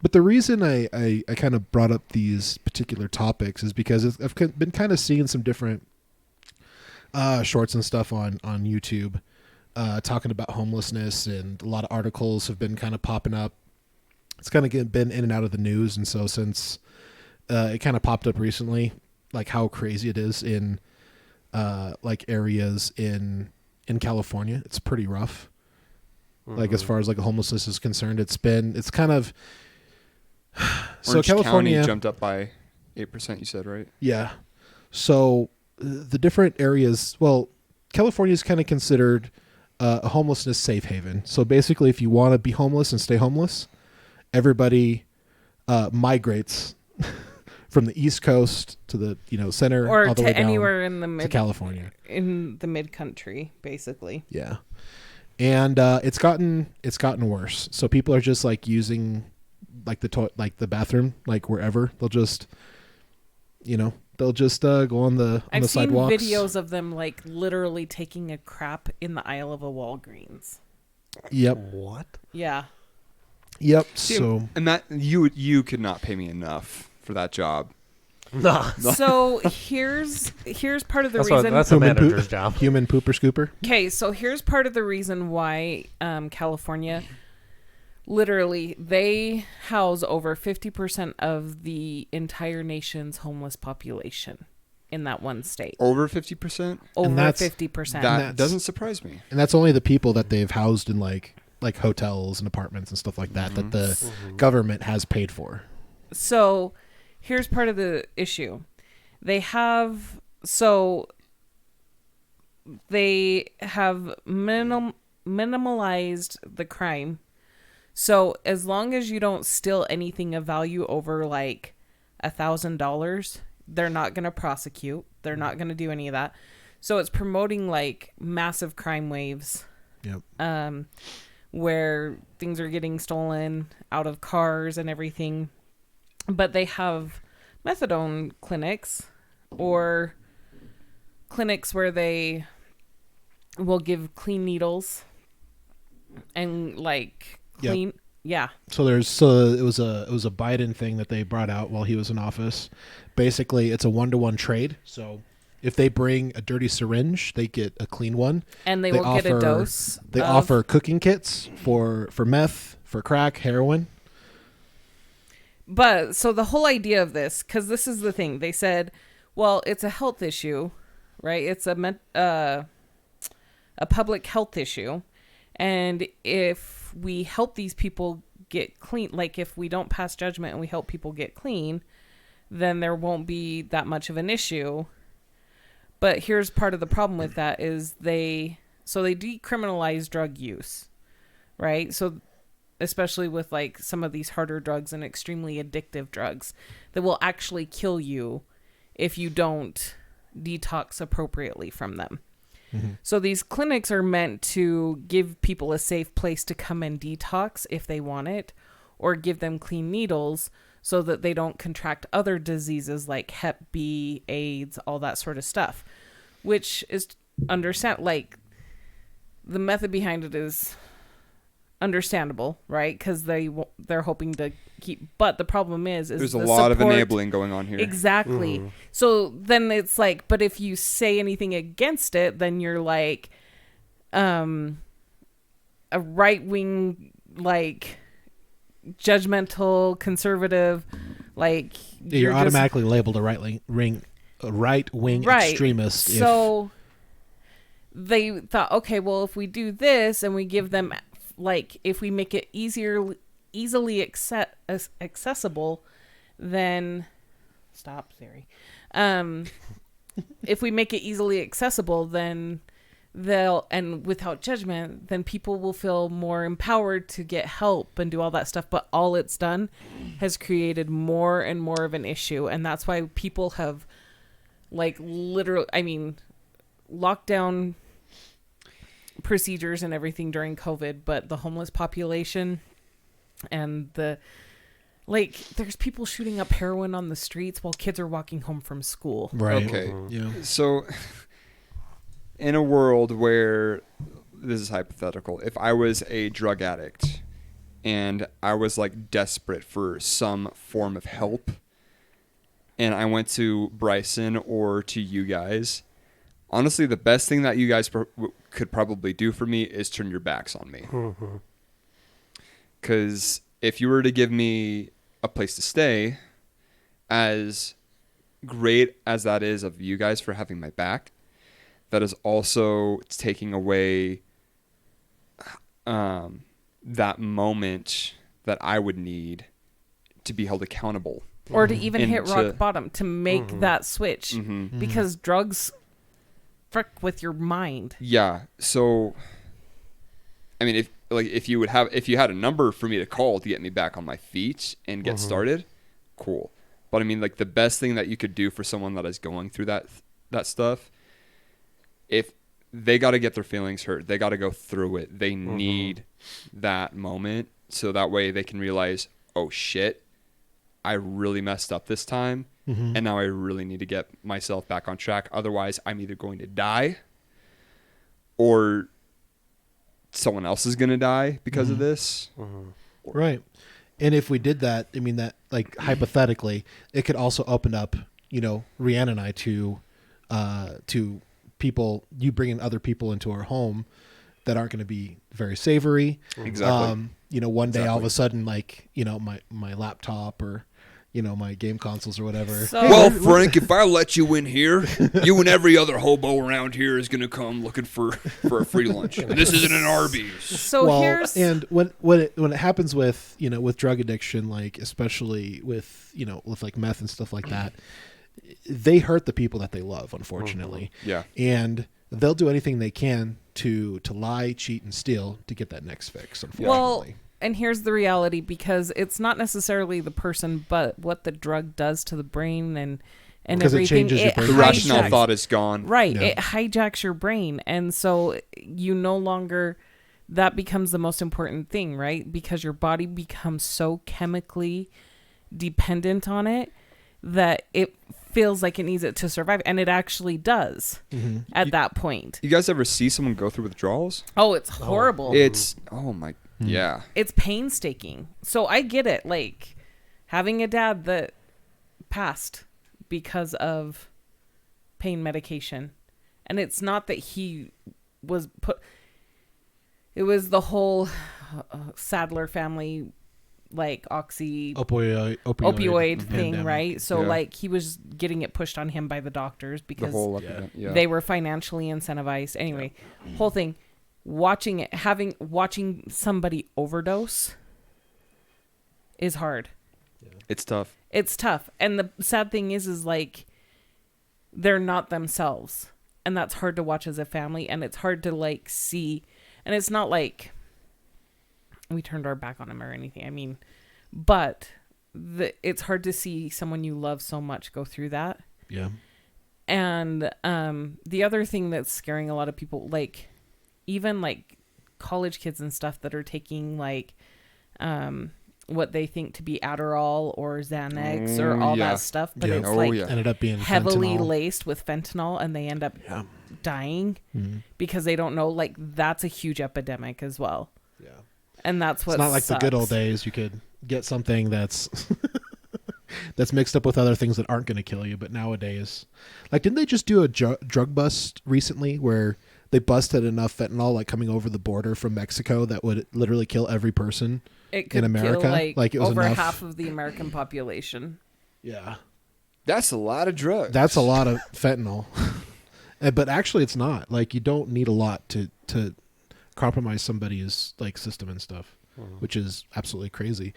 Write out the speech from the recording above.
But the reason I kind of brought up these particular topics is because I've been kind of seeing some different shorts and stuff on YouTube talking about homelessness, and a lot of articles have been kind of popping up. It's kind of been in and out of the news, and so since it kind of popped up recently, like how crazy it is in like areas in California, it's pretty rough. Like as far as like homelessness is concerned, it's kind of so Orange California County jumped up by 8%. You said, right? Yeah. So the different areas, well, California is kind of considered a homelessness safe haven. So basically, if you want to be homeless and stay homeless, everybody migrates from the East Coast to the center, or all the to way down anywhere in the to California, in the mid country, basically. Yeah, and it's gotten worse. So people are just like using like the bathroom like wherever. They'll just go on the I've seen sidewalks. videos of them like literally taking a crap in the aisle of a Walgreens. Yep. What? Yeah. Yep. See, So and that you could not pay me enough for that job. No. So here's part of the reason. That's a manager's job. Human pooper scooper. Okay, so here's part of the reason why California, literally, they house over 50% of the entire nation's homeless population in that one state. Over 50%? Over that's- 50%. That doesn't surprise me. And that's only the people that they've housed in like hotels and apartments and stuff like that that the government has paid for. So here's part of the issue. They have minimalized the crime. So as long as you don't steal anything of value over like $1,000, they're not going to prosecute. They're not going to do any of that. So it's promoting like massive crime waves. Yep. Where things are getting stolen out of cars and everything. But they have methadone clinics or clinics where they will give clean needles and like clean. Yep. Yeah. So it was a Biden thing that they brought out while he was in office. Basically, it's a 1-to-1 trade. So if they bring a dirty syringe, they get a clean one. And they will get a dose. They offer cooking kits for meth, for crack, heroin. But so the whole idea of this, because this is the thing, they said, well, it's a health issue, right? It's a public health issue. And if we help these people get clean, like if we don't pass judgment and we help people get clean, then there won't be that much of an issue. But here's part of the problem with that is they decriminalize drug use, right? So especially with like some of these harder drugs and extremely addictive drugs that will actually kill you if you don't detox appropriately from them. Mm-hmm. So these clinics are meant to give people a safe place to come and detox if they want it, or give them clean needles so that they don't contract other diseases like Hep B, AIDS, all that sort of stuff, which is like the method behind it is understandable, right? Because they're hoping to keep, but the problem is there's a lot of enabling going on here. Exactly. Mm-hmm. So then it's like, but if you say anything against it, then you're like a right-wing, like judgmental conservative, like you're automatically labeled a right-wing extremist. So they thought, okay, well, if we do this and we give them, like, if we make it easily accessible, then stop, Siri. If we make it easily accessible, then and without judgment, then people will feel more empowered to get help and do all that stuff. But all it's done has created more and more of an issue. And that's why people have, like, literally, I mean, locked down procedures and everything during COVID, but the homeless population and there's people shooting up heroin on the streets while kids are walking home from school. Right. Okay. Yeah. So in a world where, this is hypothetical, if I was a drug addict and I was like desperate for some form of help, and I went to Bryson or to you guys, honestly, the best thing that you guys could probably do for me is turn your backs on me. Because if you were to give me a place to stay, as great as that is of you guys for having my back, that is also taking away that moment that I would need to be held accountable. Or to even And hit rock bottom, to make that switch. Because drugs frick with your mind. Yeah. So, I mean, if you had a number for me to call to get me back on my feet and get started, cool. But I mean, like, the best thing that you could do for someone that is going through that stuff, if they got to get their feelings hurt, they got to go through it. They need that moment so that way they can realize, oh shit, I really messed up this time, and now I really need to get myself back on track. Otherwise, I'm either going to die or someone else is going to die because of this. Right. And if we did that, I mean, that, like, hypothetically, it could also open up, Rhiannon and I to people, you bringing other people into our home that aren't going to be very savory. Exactly. One day all of a sudden, like, my laptop or, my game consoles or whatever. So, Well, Frank, if I let you in here, you and every other hobo around here is going to come looking for a free lunch. And this isn't an Arby's. so here's... and when it happens with, with drug addiction, like, especially with, with like meth and stuff like that, they hurt the people that they love, unfortunately. Yeah. And they'll do anything they can to lie, cheat, and steal to get that next fix, unfortunately. Well, and here's the reality, because it's not necessarily the person, but what the drug does to the brain and because everything. it changes your brain. The rational thought is gone. Right. Yeah. It hijacks your brain. And so you no longer, that becomes the most important thing, right? Because your body becomes so chemically dependent on it that it feels like it needs it to survive. And it actually does at that point. You guys ever see someone go through withdrawals? Oh, it's horrible. It's, yeah. It's painstaking. So I get it. Like, having a dad that passed because of pain medication. And it's not that he was it was the whole Sadler family, like, opioid opioid thing, pandemic. right? So, Yeah. like, he was getting it pushed on him by the doctors The because whole epidemic. Yeah. they were financially incentivized. Anyway, whole thing, watching somebody overdose is hard. It's tough. It's tough. And the sad thing is like, they're not themselves. And that's hard to watch as a family. And it's hard to, like, see. And it's not like we turned our back on him or anything. I mean, but it's hard to see someone you love so much go through that. Yeah. And the other thing that's scaring a lot of people, like, even like college kids and stuff that are taking, like, what they think to be Adderall or Xanax or all that stuff, but it's like ended up being heavily fentanyl. laced with fentanyl, and they end up dying because they don't know. Like, that's a huge epidemic as well. Yeah. And that's what It's not like the good old days. You could get something that's that's mixed up with other things that aren't going to kill you. But nowadays, like, didn't they just do a drug bust recently where they busted enough fentanyl, like, coming over the border from Mexico that would literally kill every person in America? Kill, like, it was over enough. half of the American population. Yeah. That's a lot of drugs. That's a lot of fentanyl. But actually, it's not. Like, you don't need a lot to compromise somebody's, like, system and stuff, which is absolutely crazy.